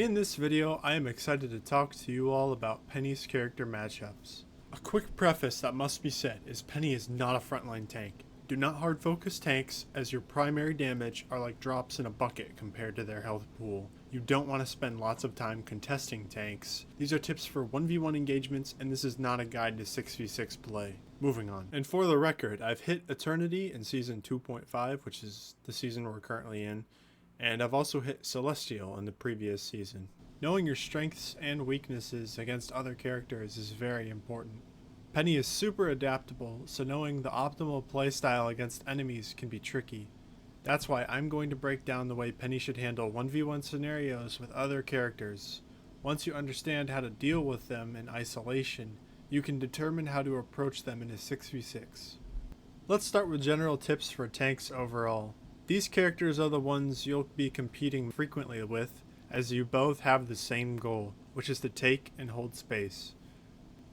In this video, I am excited to talk to you all about Peni's character matchups. A quick preface that must be said is Peni is not a frontline tank. Do not hard focus tanks, as your primary damage are like drops in a bucket compared to their health pool. You don't want to spend lots of time contesting tanks. These are tips for 1v1 engagements, and this is not a guide to 6v6 play. Moving on. And for the record, I've hit Eternity in Season 2.5, which is the season we're currently in, and I've also hit Celestial in the previous season. Knowing your strengths and weaknesses against other characters is very important. Peni is super adaptable, so knowing the optimal playstyle against enemies can be tricky. That's why I'm going to break down the way Peni should handle 1v1 scenarios with other characters. Once you understand how to deal with them in isolation, you can determine how to approach them in a 6v6. Let's start with general tips for tanks overall. These characters are the ones you'll be competing frequently with, as you both have the same goal, which is to take and hold space.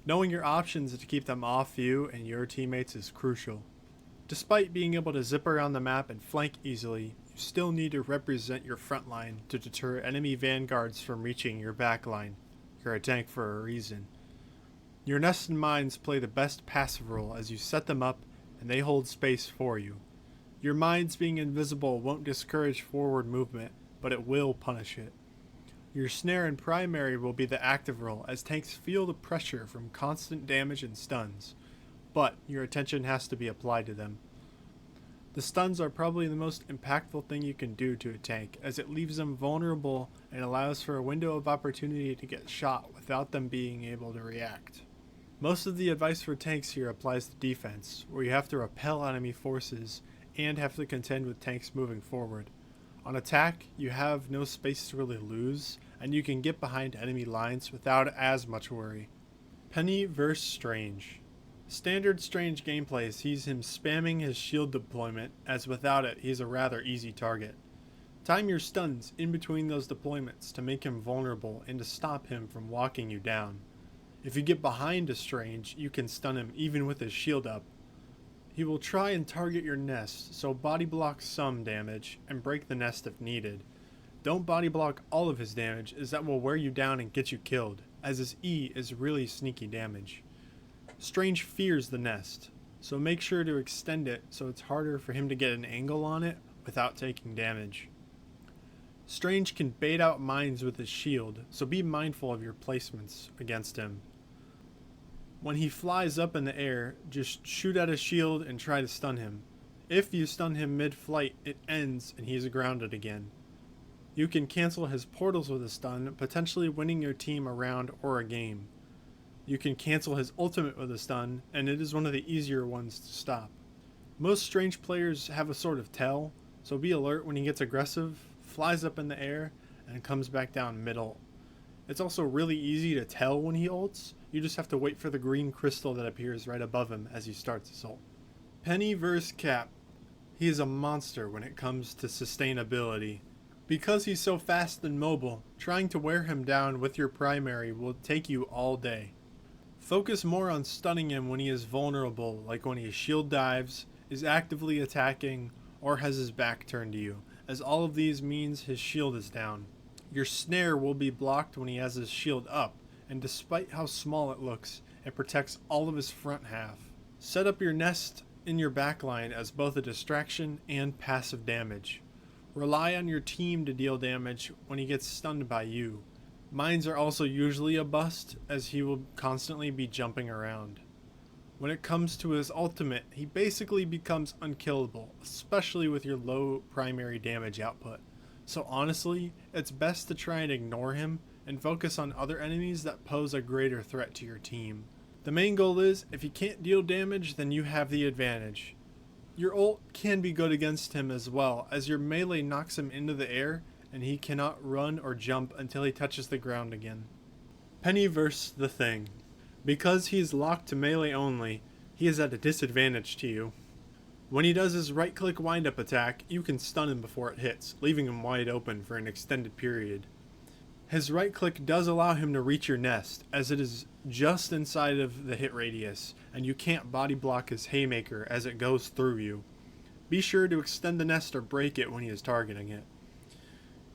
Knowing your options to keep them off you and your teammates is crucial. Despite being able to zip around the map and flank easily, you still need to represent your front line to deter enemy vanguards from reaching your back line. You're a tank for a reason. Your nested mines play the best passive role as you set them up and they hold space for you. Your mines being invisible won't discourage forward movement, but it will punish it. Your snare and primary will be the active role, as tanks feel the pressure from constant damage and stuns, but your attention has to be applied to them. The stuns are probably the most impactful thing you can do to a tank, as it leaves them vulnerable and allows for a window of opportunity to get shot without them being able to react. Most of the advice for tanks here applies to defense, where you have to repel enemy forces and have to contend with tanks moving forward. On attack, you have no space to really lose, and you can get behind enemy lines without as much worry. Peni vs Strange. Standard Strange gameplay sees him spamming his shield deployment, as without it he's a rather easy target. Time your stuns in between those deployments to make him vulnerable and to stop him from walking you down. If you get behind a Strange, you can stun him even with his shield up. He will try and target your nest, so body block some damage and break the nest if needed. Don't body block all of his damage, as that will wear you down and get you killed, as his E is really sneaky damage. Strange fears the nest, so make sure to extend it so it's harder for him to get an angle on it without taking damage. Strange can bait out mines with his shield, so be mindful of your placements against him. When he flies up in the air, just shoot at his shield and try to stun him. If you stun him mid-flight, it ends and he's grounded again. You can cancel his portals with a stun, potentially winning your team a round or a game. You can cancel his ultimate with a stun, and it is one of the easier ones to stop. Most Strange players have a sort of tell, so be alert when he gets aggressive, flies up in the air, and comes back down mid-ult. It's also really easy to tell when he ults. You just have to wait for the green crystal that appears right above him as he starts his ult. Peni vs Cap. He is a monster when it comes to sustainability. Because he's so fast and mobile, trying to wear him down with your primary will take you all day. Focus more on stunning him when he is vulnerable, like when he shield dives, is actively attacking, or has his back turned to you, as all of these means his shield is down. Your snare will be blocked when he has his shield up, and despite how small it looks, it protects all of his front half. Set up your nest in your backline as both a distraction and passive damage. Rely on your team to deal damage when he gets stunned by you. Mines are also usually a bust, as he will constantly be jumping around. When it comes to his ultimate, he basically becomes unkillable, especially with your low primary damage output. So honestly, it's best to try and ignore him and focus on other enemies that pose a greater threat to your team. The main goal is, if you can't deal damage, then you have the advantage. Your ult can be good against him as well, as your melee knocks him into the air and he cannot run or jump until he touches the ground again. Peni vs The Thing. Because he is locked to melee only, he is at a disadvantage to you. When he does his right click windup attack, you can stun him before it hits, leaving him wide open for an extended period. His right click does allow him to reach your nest, as it is just inside of the hit radius, and you can't body block his haymaker as it goes through you. Be sure to extend the nest or break it when he is targeting it.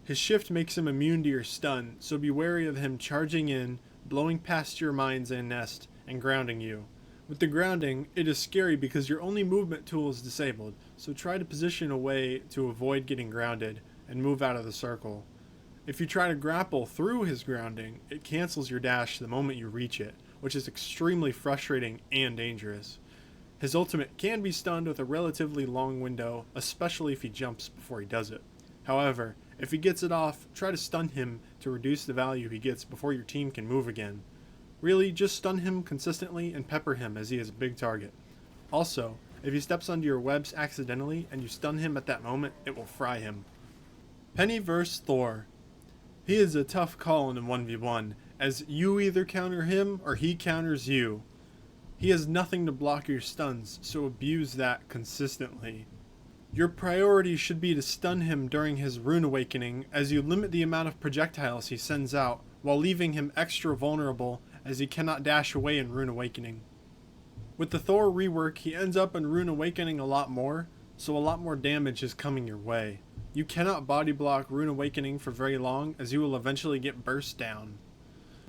His shift makes him immune to your stun, so be wary of him charging in, blowing past your mines and nest, and grounding you. With the grounding, it is scary because your only movement tool is disabled, so try to position a way to avoid getting grounded, and move out of the circle. If you try to grapple through his grounding, it cancels your dash the moment you reach it, which is extremely frustrating and dangerous. His ultimate can be stunned with a relatively long window, especially if he jumps before he does it. However, if he gets it off, try to stun him to reduce the value he gets before your team can move again. Really, just stun him consistently and pepper him as he is a big target. Also, if he steps onto your webs accidentally and you stun him at that moment, it will fry him. Peni vs. Thor. He is a tough call in a 1v1, as you either counter him or he counters you. He has nothing to block your stuns, so abuse that consistently. Your priority should be to stun him during his Rune Awakening, as you limit the amount of projectiles he sends out, while leaving him extra vulnerable as he cannot dash away in Rune Awakening. With the Thor rework, he ends up in Rune Awakening a lot more, so a lot more damage is coming your way. You cannot body block Rune Awakening for very long, as you will eventually get burst down.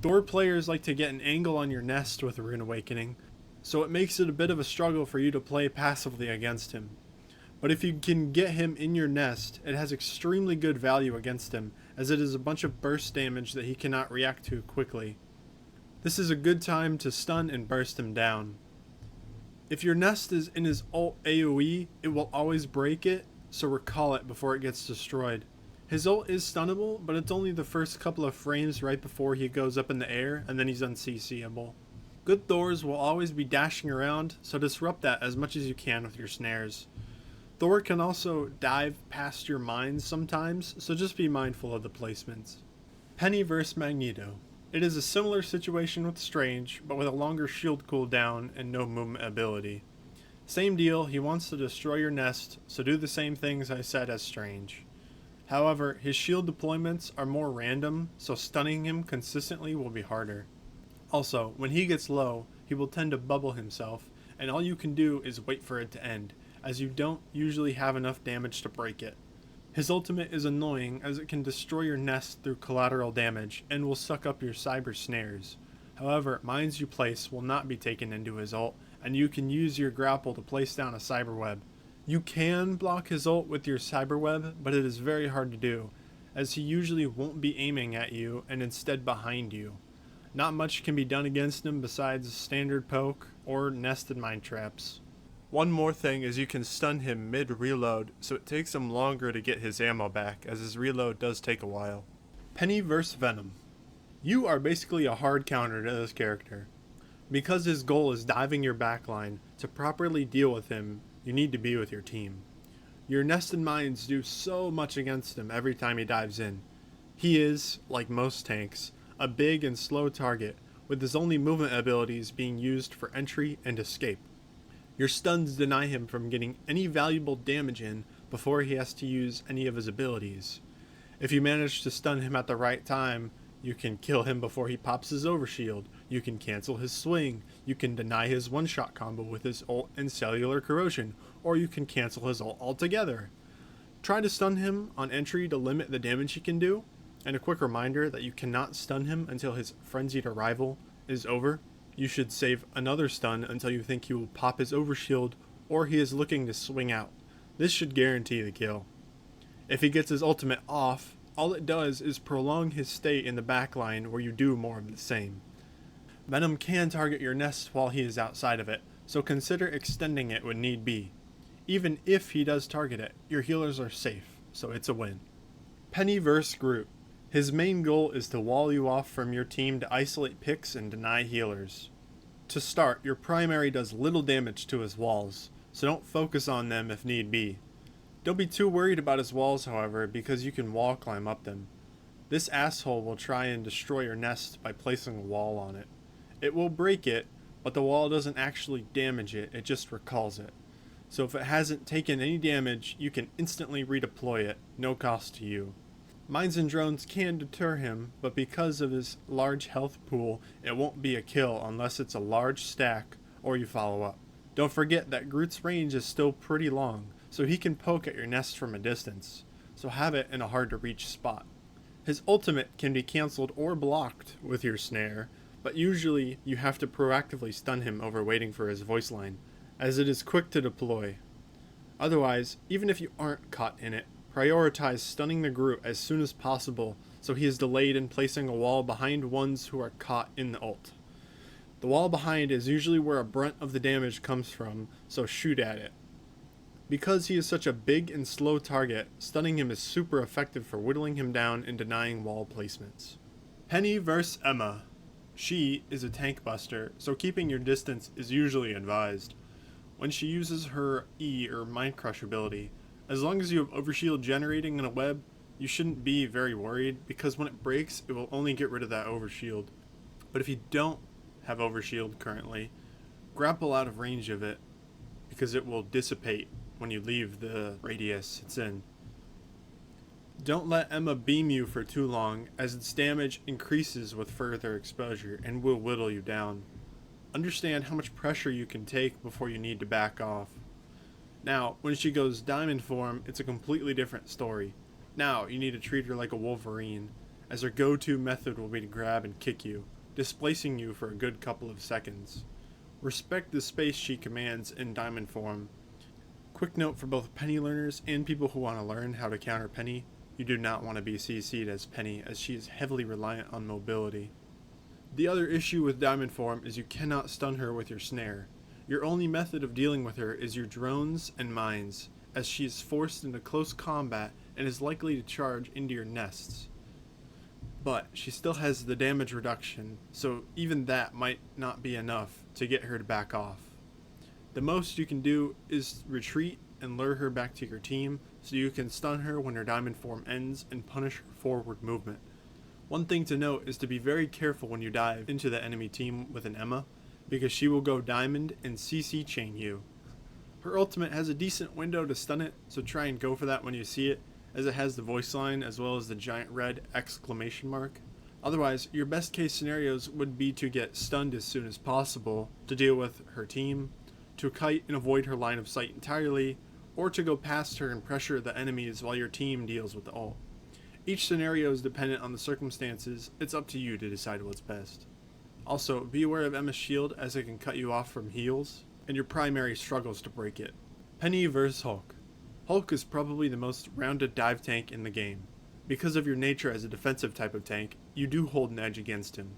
Thor players like to get an angle on your nest with Rune Awakening, so it makes it a bit of a struggle for you to play passively against him. But if you can get him in your nest, it has extremely good value against him, as it is a bunch of burst damage that he cannot react to quickly. This is a good time to stun and burst him down. If your nest is in his ult AoE, it will always break it, so recall it before it gets destroyed. His ult is stunnable, but it's only the first couple of frames right before he goes up in the air, and then he's unCCable. Good Thors will always be dashing around, so disrupt that as much as you can with your snares. Thor can also dive past your mines sometimes, so just be mindful of the placements. Peni vs. Magneto. It is a similar situation with Strange, but with a longer shield cooldown and no movement ability. Same deal, he wants to destroy your nest, so do the same things I said as Strange. However, his shield deployments are more random, so stunning him consistently will be harder. Also, when he gets low, he will tend to bubble himself, and all you can do is wait for it to end, as you don't usually have enough damage to break it. His ultimate is annoying as it can destroy your nest through collateral damage and will suck up your cyber snares. However, mines you place will not be taken into his ult, and you can use your grapple to place down a cyber web. You can block his ult with your cyber web, but it is very hard to do, as he usually won't be aiming at you and instead behind you. Not much can be done against him besides standard poke or nested mine traps. One more thing is you can stun him mid-reload, so it takes him longer to get his ammo back, as his reload does take a while. Peni vs. Venom. You are basically a hard counter to this character. Because his goal is diving your backline, to properly deal with him, you need to be with your team. Your nested mines do so much against him every time he dives in. He is, like most tanks, a big and slow target, with his only movement abilities being used for entry and escape. Your stuns deny him from getting any valuable damage in before he has to use any of his abilities. If you manage to stun him at the right time, you can kill him before he pops his overshield, you can cancel his swing, you can deny his one-shot combo with his ult and cellular corrosion, or you can cancel his ult altogether. Try to stun him on entry to limit the damage he can do, and a quick reminder that you cannot stun him until his frenzied arrival is over. You should save another stun until you think he will pop his overshield or he is looking to swing out. This should guarantee the kill. If he gets his ultimate off, all it does is prolong his stay in the backline where you do more of the same. Venom can target your nest while he is outside of it, so consider extending it when need be. Even if he does target it, your healers are safe, so it's a win. Peni vs. Groot. His main goal is to wall you off from your team to isolate picks and deny healers. To start, your primary does little damage to his walls, so don't focus on them if need be. Don't be too worried about his walls, however, because you can wall climb up them. This asshole will try and destroy your nest by placing a wall on it. It will break it, but the wall doesn't actually damage it, it just recalls it. So if it hasn't taken any damage, you can instantly redeploy it, no cost to you. Mines and drones can deter him, but because of his large health pool, it won't be a kill unless it's a large stack or you follow up. Don't forget that Groot's range is still pretty long, so he can poke at your nest from a distance. so have it in a hard to reach spot. His ultimate can be cancelled or blocked with your snare, but usually you have to proactively stun him over waiting for his voice line, as it is quick to deploy. Otherwise, even if you aren't caught in it, prioritize stunning the Groot as soon as possible so he is delayed in placing a wall behind ones who are caught in the ult. The wall behind is usually where a brunt of the damage comes from, so shoot at it. Because he is such a big and slow target, stunning him is super effective for whittling him down and denying wall placements. Peni vs Emma. She is a tank buster, so keeping your distance is usually advised. When she uses her E or Mind Crush ability, as long as you have overshield generating in a web, you shouldn't be very worried because when it breaks, it will only get rid of that overshield. But if you don't have overshield currently, grapple out of range of it because it will dissipate when you leave the radius it's in. Don't let Emma beam you for too long, as its damage increases with further exposure and will whittle you down. Understand how much pressure you can take before you need to back off. Now, when she goes diamond form, it's a completely different story. Now, you need to treat her like a Wolverine, as her go-to method will be to grab and kick you, displacing you for a good couple of seconds. Respect the space she commands in diamond form. Quick note for both Peni learners and people who want to learn how to counter Peni, you do not want to be CC'd as Peni, as she is heavily reliant on mobility. The other issue with diamond form is you cannot stun her with your snare. Your only method of dealing with her is your drones and mines, as she is forced into close combat and is likely to charge into your nests. But she still has the damage reduction, so even that might not be enough to get her to back off. The most you can do is retreat and lure her back to your team so you can stun her when her diamond form ends and punish her forward movement. One thing to note is to be very careful when you dive into the enemy team with an Emma, because she will go diamond and CC chain you. Her ultimate has a decent window to stun it, so try and go for that when you see it, as it has the voice line as well as the giant red exclamation mark. Otherwise, your best case scenarios would be to get stunned as soon as possible to deal with her team, to kite and avoid her line of sight entirely, or to go past her and pressure the enemies while your team deals with the ult. Each scenario is dependent on the circumstances, it's up to you to decide what's best. Also, be aware of Emma's shield as it can cut you off from heals, and your primary struggles to break it. Peni vs Hulk. Hulk is probably the most rounded dive tank in the game. Because of your nature as a defensive type of tank, you do hold an edge against him.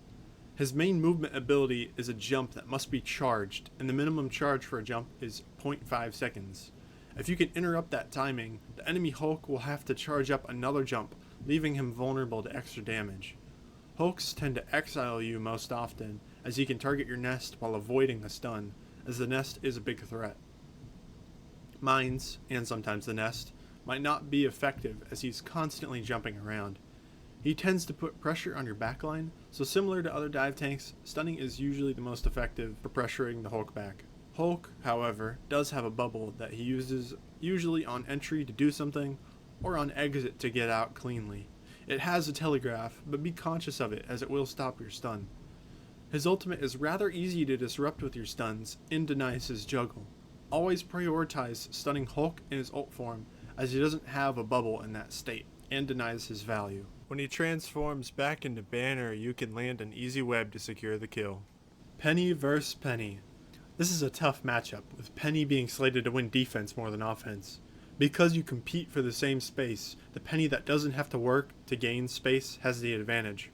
His main movement ability is a jump that must be charged, and the minimum charge for a jump is 0.5 seconds. If you can interrupt that timing, the enemy Hulk will have to charge up another jump, leaving him vulnerable to extra damage. Hulks tend to exile you most often, as he can target your nest while avoiding a stun, as the nest is a big threat. Mines, and sometimes the nest, might not be effective as he's constantly jumping around. He tends to put pressure on your backline, so similar to other dive tanks, stunning is usually the most effective for pressuring the Hulk back. Hulk, however, does have a bubble that he uses usually on entry to do something, or on exit to get out cleanly. It has a telegraph, but be conscious of it as it will stop your stun. His ultimate is rather easy to disrupt with your stuns and denies his juggle. Always prioritize stunning Hulk in his ult form, as he doesn't have a bubble in that state, and denies his value. When he transforms back into Banner, you can land an easy web to secure the kill. Peni vs Peni. This is a tough matchup, with Peni being slated to win defense more than offense. Because you compete for the same space, the Peni that doesn't have to work to gain space has the advantage.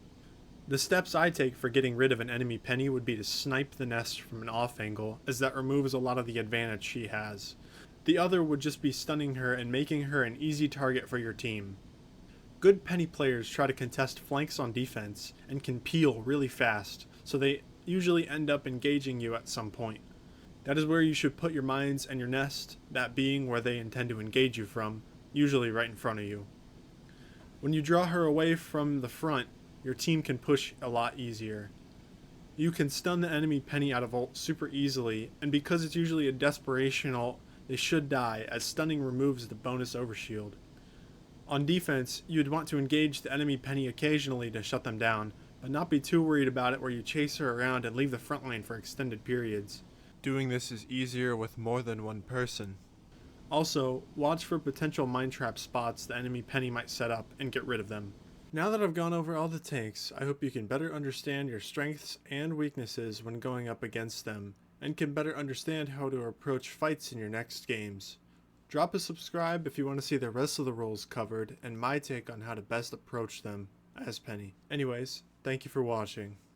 The steps I take for getting rid of an enemy Peni would be to snipe the nest from an off angle, as that removes a lot of the advantage she has. The other would just be stunning her and making her an easy target for your team. Good Peni players try to contest flanks on defense and can peel really fast, so they usually end up engaging you at some point. That is where you should put your mines and your nest, that being where they intend to engage you from, usually right in front of you. When you draw her away from the front, your team can push a lot easier. You can stun the enemy Peni out of ult super easily, and because it's usually a desperation ult, they should die, as stunning removes the bonus overshield. On defense, you'd want to engage the enemy Peni occasionally to shut them down, but not be too worried about it where you chase her around and leave the front line for extended periods. Doing this is easier with more than one person. Also, watch for potential mine trap spots the enemy Peni might set up and get rid of them. Now that I've gone over all the tanks, I hope you can better understand your strengths and weaknesses when going up against them, and can better understand how to approach fights in your next games. Drop a subscribe if you want to see the rest of the roles covered and my take on how to best approach them as Peni. Anyways, thank you for watching.